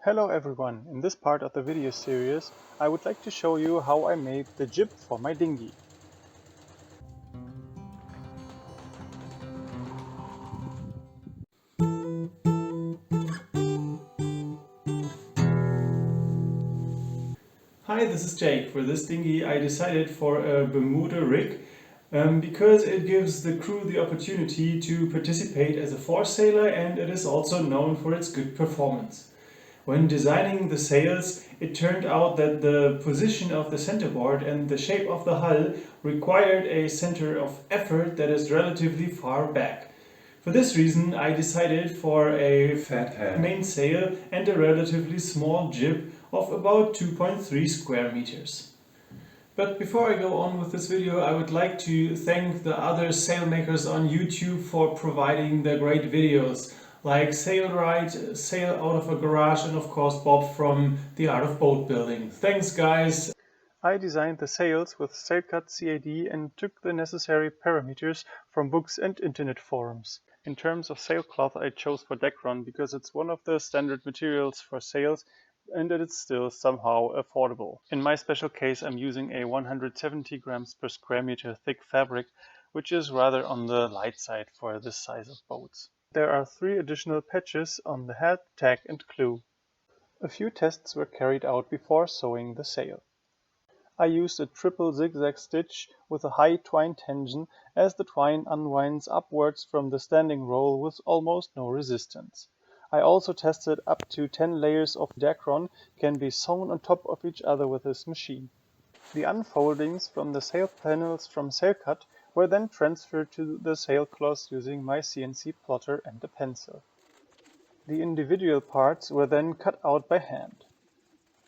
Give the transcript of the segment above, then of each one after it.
Hello everyone, in this part of the video series I would like to show you how I made the jib for my dinghy. Hi, this is Jake. For this dinghy I decided for a Bermuda rig because it gives the crew the opportunity to participate as a foresailor, and it is also known for its good performance. When designing the sails, it turned out that the position of the centerboard and the shape of the hull required a center of effort that is relatively far back. For this reason, I decided for a fat head mainsail and a relatively small jib of about 2.3 square meters. But before I go on with this video, I would like to thank the other sailmakers on YouTube for providing the great videos, like Sailride, Sail Out of a Garage, and of course Bob from The Art of Boat Building. Thanks guys! I designed the sails with sailcut CAD and took the necessary parameters from books and internet forums. In terms of sailcloth I chose for Dacron because it's one of the standard materials for sails and it is still somehow affordable. In my special case I'm using a 170 grams per square meter thick fabric, which is rather on the light side for this size of boats. There are 3 additional patches on the head, tack and clew. A few tests were carried out before sewing the sail. I used a triple zigzag stitch with a high twine tension, as the twine unwinds upwards from the standing roll with almost no resistance. I also tested up to 10 layers of Dacron can be sewn on top of each other with this machine. The unfoldings from the sail panels from Sailcut were then transferred to the sailcloth using my CNC plotter and a pencil. The individual parts were then cut out by hand.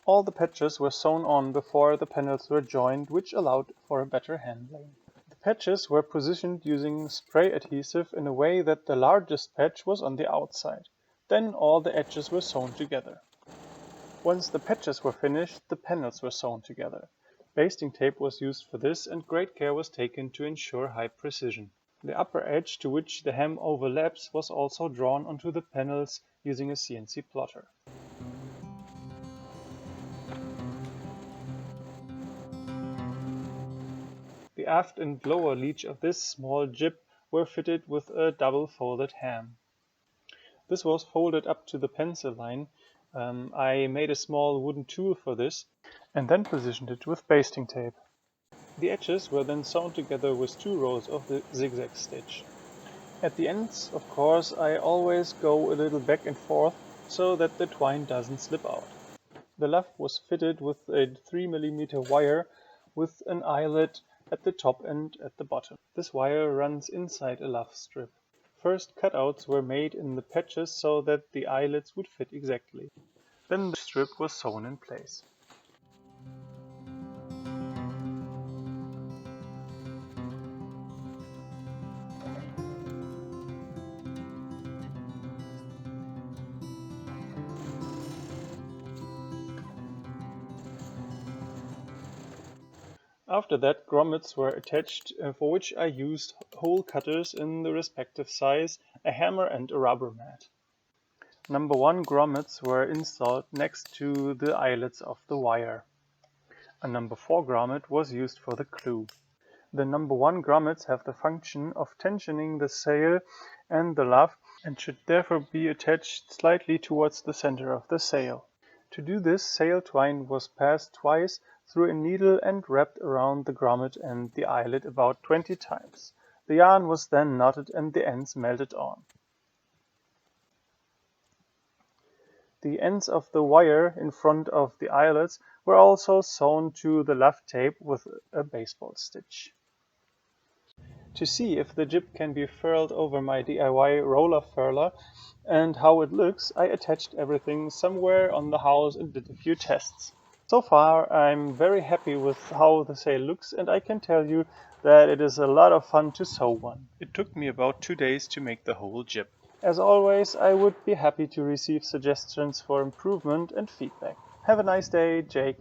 All the patches were sewn on before the panels were joined, which allowed for a better handling. The patches were positioned using spray adhesive in a way that the largest patch was on the outside. Then all the edges were sewn together. Once the patches were finished, the panels were sewn together. Basting tape was used for this, and great care was taken to ensure high precision. The upper edge to which the hem overlaps was also drawn onto the panels using a CNC plotter. The aft and lower leech of this small jib were fitted with a double folded ham. This was folded up to the pencil line. I made a small wooden tool for this and then positioned it with basting tape. The edges were then sewn together with 2 rows of the zigzag stitch. At the ends, of course, I always go a little back and forth so that the twine doesn't slip out. The luff was fitted with a 3 mm wire with an eyelet at the top and at the bottom. This wire runs inside a luff strip. First cutouts were made in the patches so that the eyelets would fit exactly. Then the strip was sewn in place. After that, grommets were attached, for which I used hole cutters in the respective size, a hammer and a rubber mat. Number 1 grommets were installed next to the eyelets of the wire. A number 4 grommet was used for the clew. The number 1 grommets have the function of tensioning the sail and the luff and should therefore be attached slightly towards the center of the sail. To do this, sail twine was passed twice through a needle and wrapped around the grommet and the eyelet about 20 times. The yarn was then knotted and the ends melted on. The ends of the wire in front of the eyelets were also sewn to the luff tape with a baseball stitch. To see if the jib can be furled over my DIY roller furler and how it looks, I attached everything somewhere on the house and did a few tests. So far I'm very happy with how the sail looks, and I can tell you that it is a lot of fun to sew one. It took me about 2 days to make the whole jib. As always, I would be happy to receive suggestions for improvement and feedback. Have a nice day, Jake.